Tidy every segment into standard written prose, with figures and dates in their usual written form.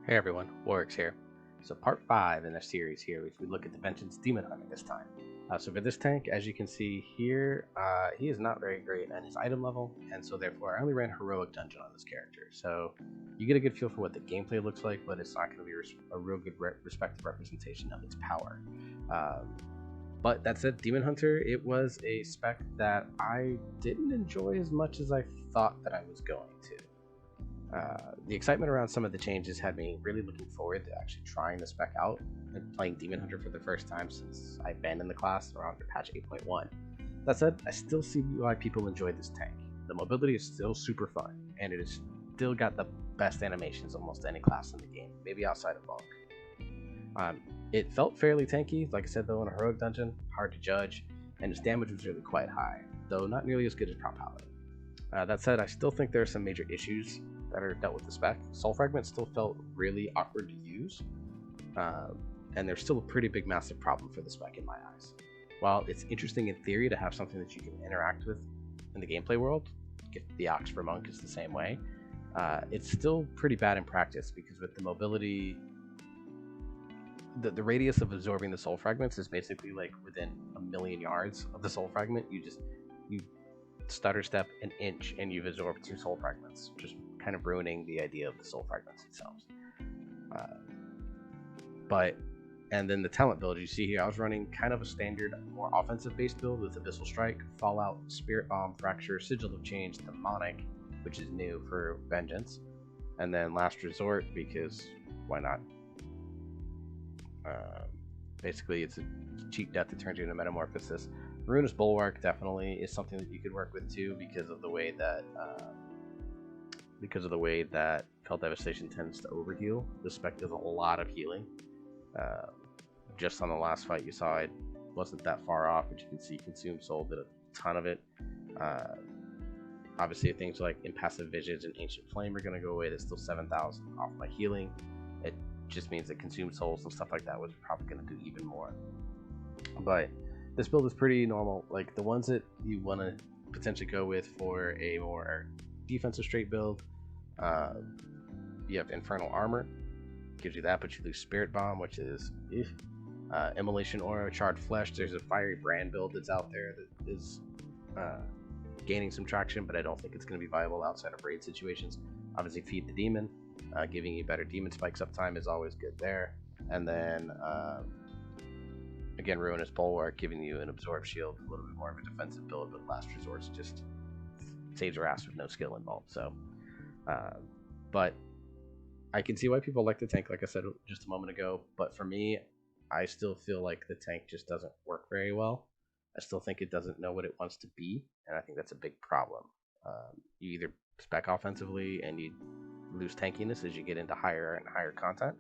Hey everyone, Warwick's here. So part 5 in the series here, which we look at the Vengeance Demon Hunter this time. So for this tank, as you can see here, he is not very great at his item level, and so therefore I only ran Heroic Dungeon on this character. So you get a good feel for what the gameplay looks like, but it's not going to be a real good respective representation of its power. But that said, Demon Hunter, it was a spec that I didn't enjoy as much as I thought that I was going to. The excitement around some of the changes had me really looking forward to actually trying the spec out and playing Demon Hunter for the first time since I've been in the class around patch 8.1. That said, I still see why people enjoy this tank. The mobility is still super fun, and it has still got the best animations of almost any class in the game, maybe outside of Bulk. It felt fairly tanky, like I said though, in a Heroic Dungeon, hard to judge, and its damage was really quite high, though not nearly as good as Prop Paladin. That said, I still think there are some major issues that are dealt with the spec. Soul Fragments still felt really awkward to use, and there's still a pretty big massive problem for the spec in my eyes. While it's interesting in theory to have something that you can interact with in the gameplay world, the Ox for Monk is the same way, it's still pretty bad in practice because with the mobility, the radius of absorbing the Soul Fragments is basically like within a million yards of the Soul Fragment. You stutter step an inch and you've absorbed 2 Soul Fragments, just kind of ruining the idea of the Soul Fragments themselves. And then the talent build you see here, I was running kind of a standard, more offensive based build with Abyssal Strike, Fallout, Spirit Bomb, Fracture, Sigil of Change, Demonic, which is new for Vengeance, and then Last Resort because why not? Basically, it's a cheap death that turns you into Metamorphosis. Ruinous Bulwark definitely is something that you could work with too because of the way that Fell Devastation tends to overheal. The spec does a lot of healing. Just on the last fight you saw, it wasn't that far off, but you can see Consume Soul did a ton of it. Obviously things like Impassive Visions and Ancient Flame are going to go away. There's still 7,000 off my healing. It just means that Consume Souls and stuff like that was probably going to do even more. But this build is pretty normal. Like the ones that you want to potentially go with for a more defensive straight build, you have Infernal Armor, gives you that, but you lose Spirit Bomb, which is Immolation Aura, Charred Flesh. There's a Fiery Brand build that's out there that is gaining some traction, but I don't think it's going to be viable outside of raid situations. Obviously, Feed the Demon, giving you better Demon Spikes uptime is always good there. And then again, Ruinous Bulwark, giving you an Absorb Shield, a little bit more of a defensive build, but Last Resort's just saves your ass with no skill involved. So, but I can see why people like the tank, like I said just a moment ago. But for me, I still feel like the tank just doesn't work very well. I still think it doesn't know what it wants to be, and I think that's a big problem. You either spec offensively and you lose tankiness as you get into higher and higher content,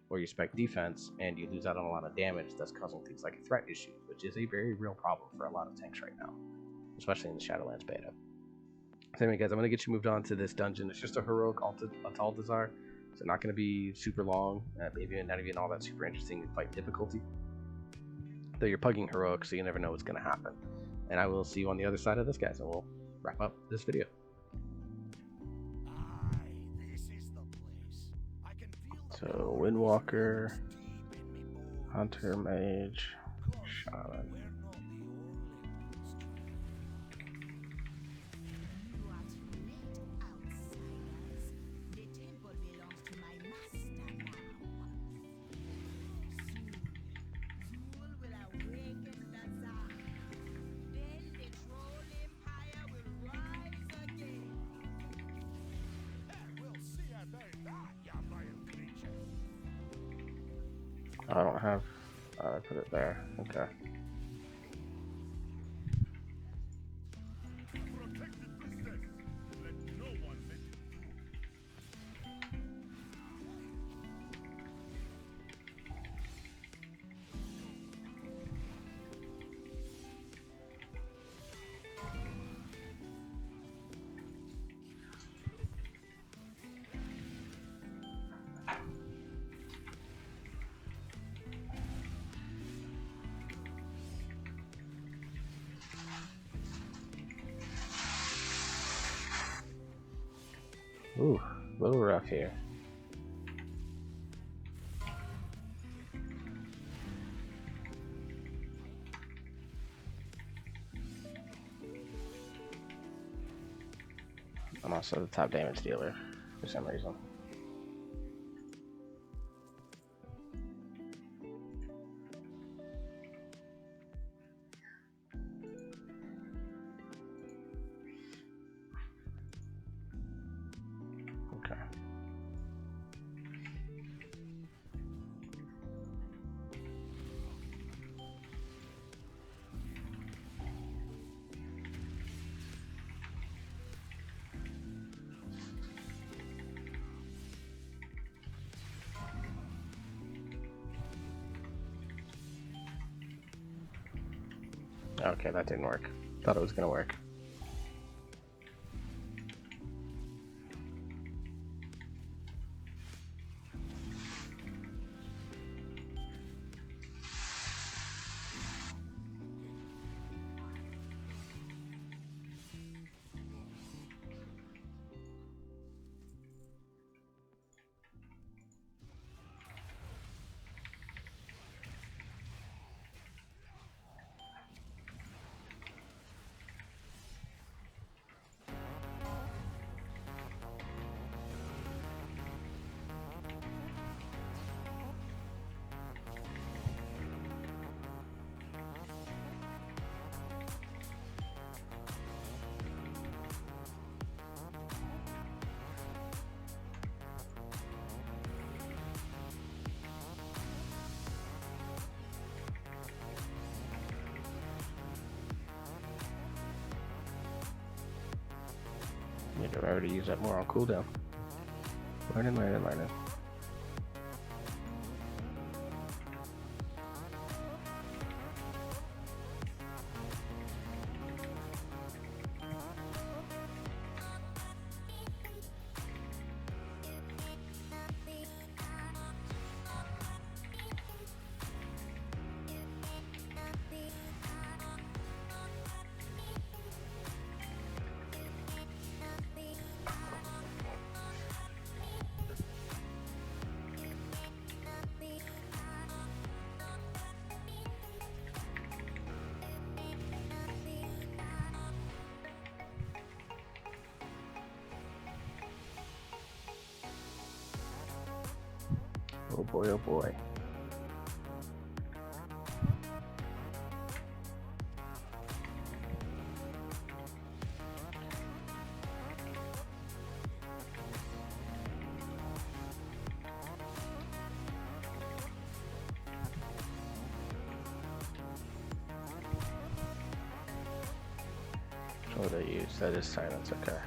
or you spec defense and you lose out on a lot of damage that's causing things like threat issues, which is a very real problem for a lot of tanks right now, especially in the Shadowlands beta. So anyway guys, I'm going to get you moved on to this dungeon. It's just a Heroic Altazar, so not going to be super long, maybe not even all that super interesting in fight difficulty. Though you're pugging Heroic, so you never know what's going to happen. And I will see you on the other side of this, guys, and we'll wrap up this video. So, Windwalker, Hunter, Mage, Shaman. I don't have, I put it there, okay. Ooh, a little rough here. also the top damage dealer for some reason. Okay, that didn't work. Thought it was gonna work. Need to remember to use that more on cooldown. Learning. Oh boy, oh boy. What did I use? That is silence, okay.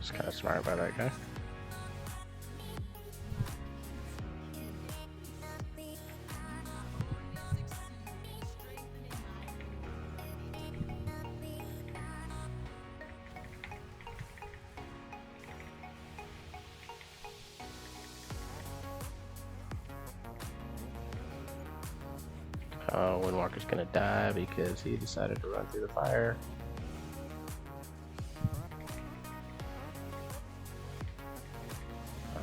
was kind of smart by that guy. Windwalker's gonna die because he decided to run through the fire.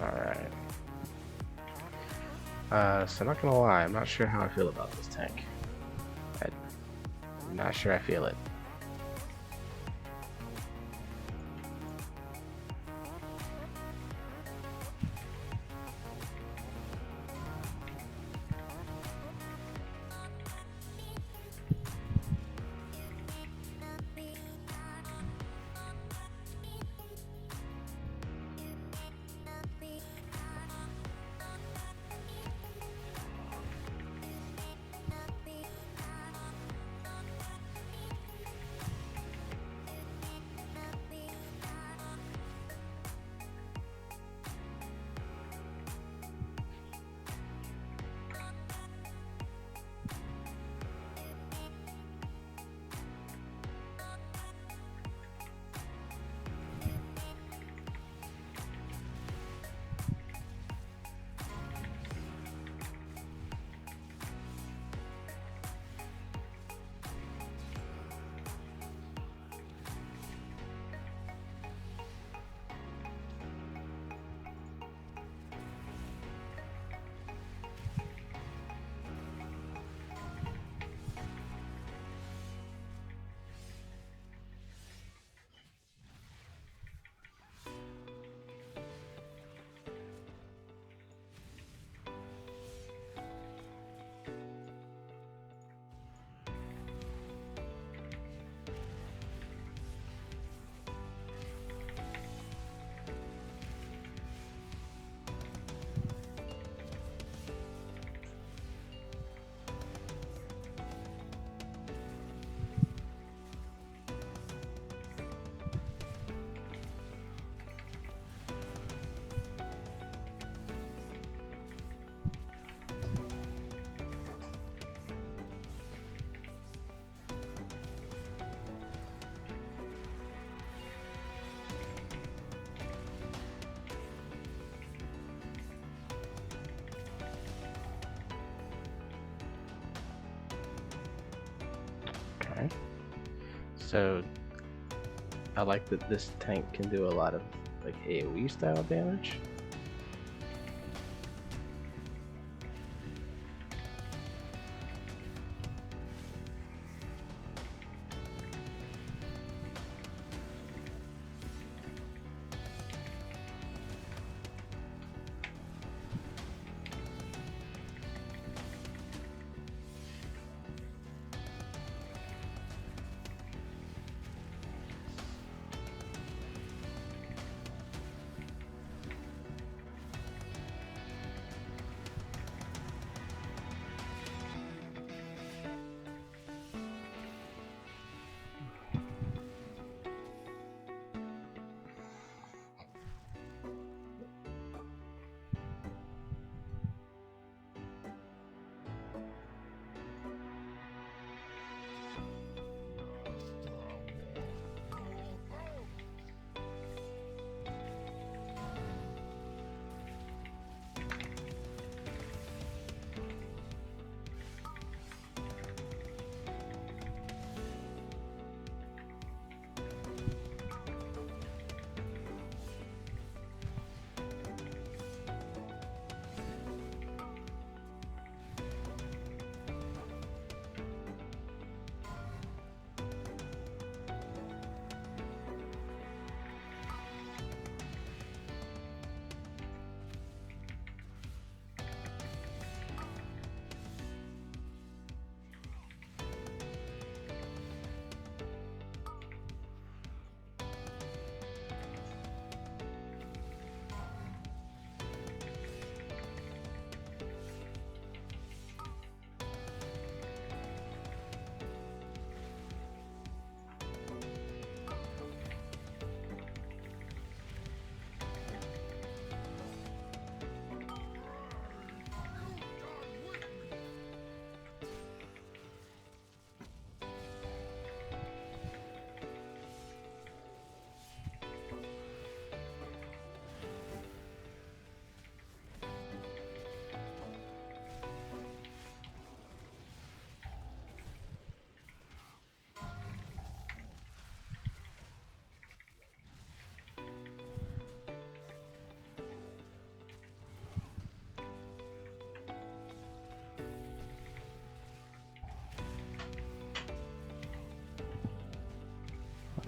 Alright. So not gonna lie, I'm not sure how I feel about this tank. I'm not sure I feel it. So I like that this tank can do a lot of like AoE style damage.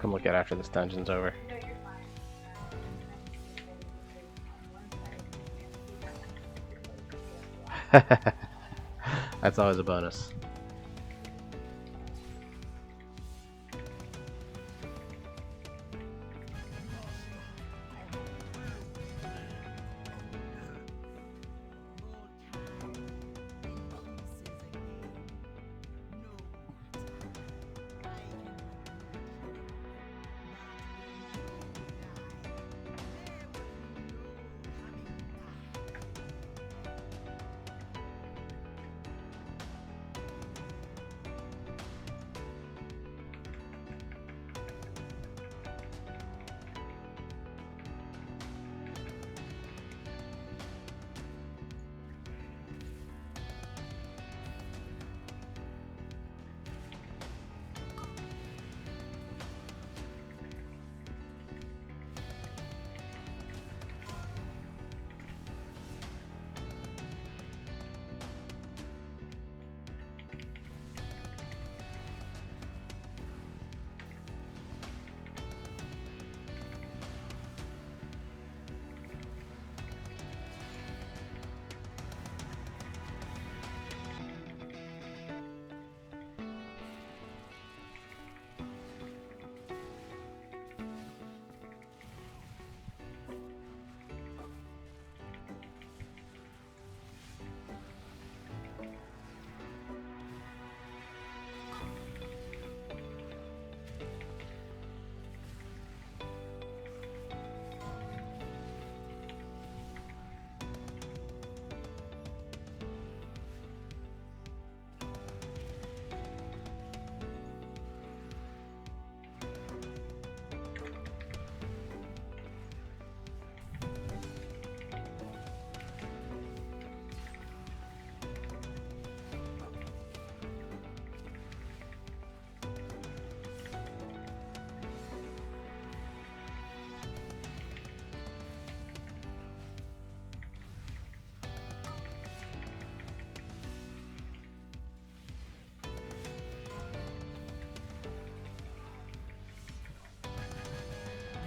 come look at after this dungeon's over. That's always a bonus.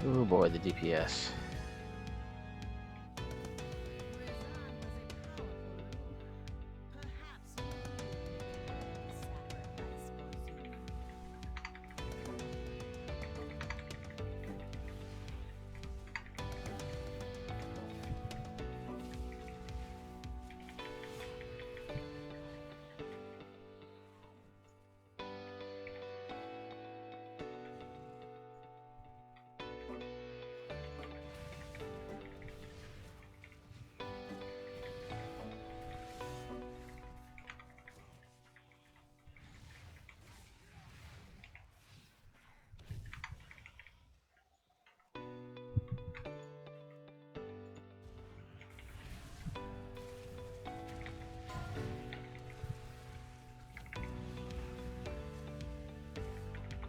Oh boy, the DPS.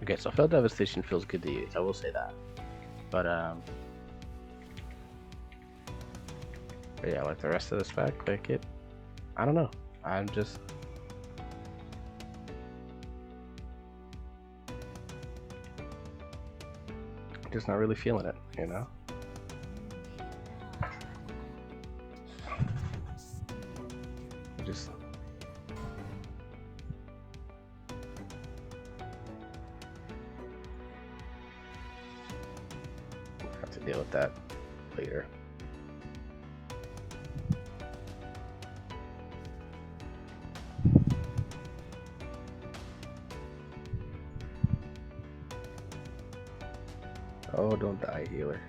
Okay, so Fell Devastation feels good to use, I will say that. But yeah, like the rest of the spec, like it, I don't know. I'm just not really feeling it, you know? Just have to deal with that later. Oh, don't die, healer.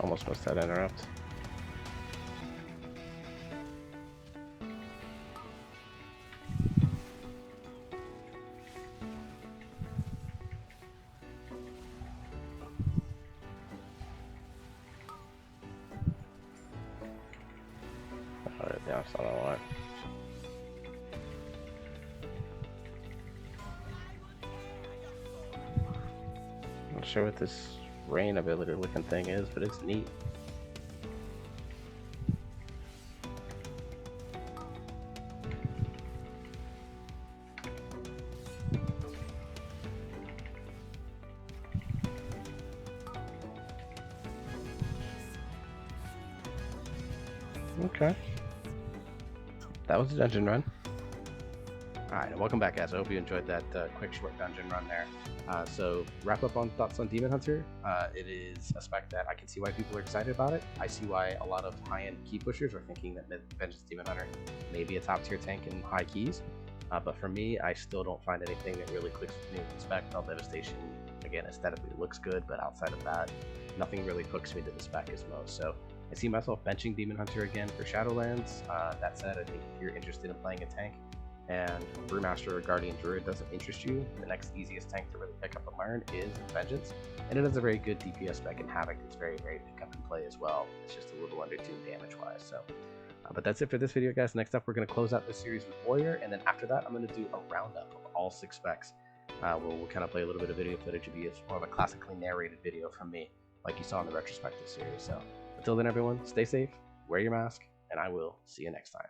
Almost missed that interrupt. So I don't want. Not sure what this rain ability looking thing is, but it's neat. Okay. That was a dungeon run. Alright, and welcome back, guys. I hope you enjoyed that quick, short dungeon run there. So, wrap up on thoughts on Demon Hunter. It is a spec that I can see why people are excited about it. I see why a lot of high-end key pushers are thinking that Vengeance Demon Hunter may be a top-tier tank in high keys. But for me, I still don't find anything that really clicks with me with the spec. Null Devastation, again, aesthetically looks good, but outside of that, nothing really hooks me to the spec as most. So, I see myself benching Demon Hunter again for Shadowlands. That said, I think if you're interested in playing a tank, and Brewmaster or Guardian Druid doesn't interest you, the next easiest tank to really pick up and learn is Vengeance. And it has a very good DPS spec in Havoc. It's very, very pick up and play as well. It's just a little undertuned damage-wise. So, but that's it for this video, guys. Next up, we're going to close out this series with Warrior, and then after that, I'm going to do a roundup of all 6 specs. We'll kind of play a little bit of video footage. It'll be more of a classically narrated video from me, like you saw in the retrospective series. So, until then, everyone, stay safe, wear your mask, and I will see you next time.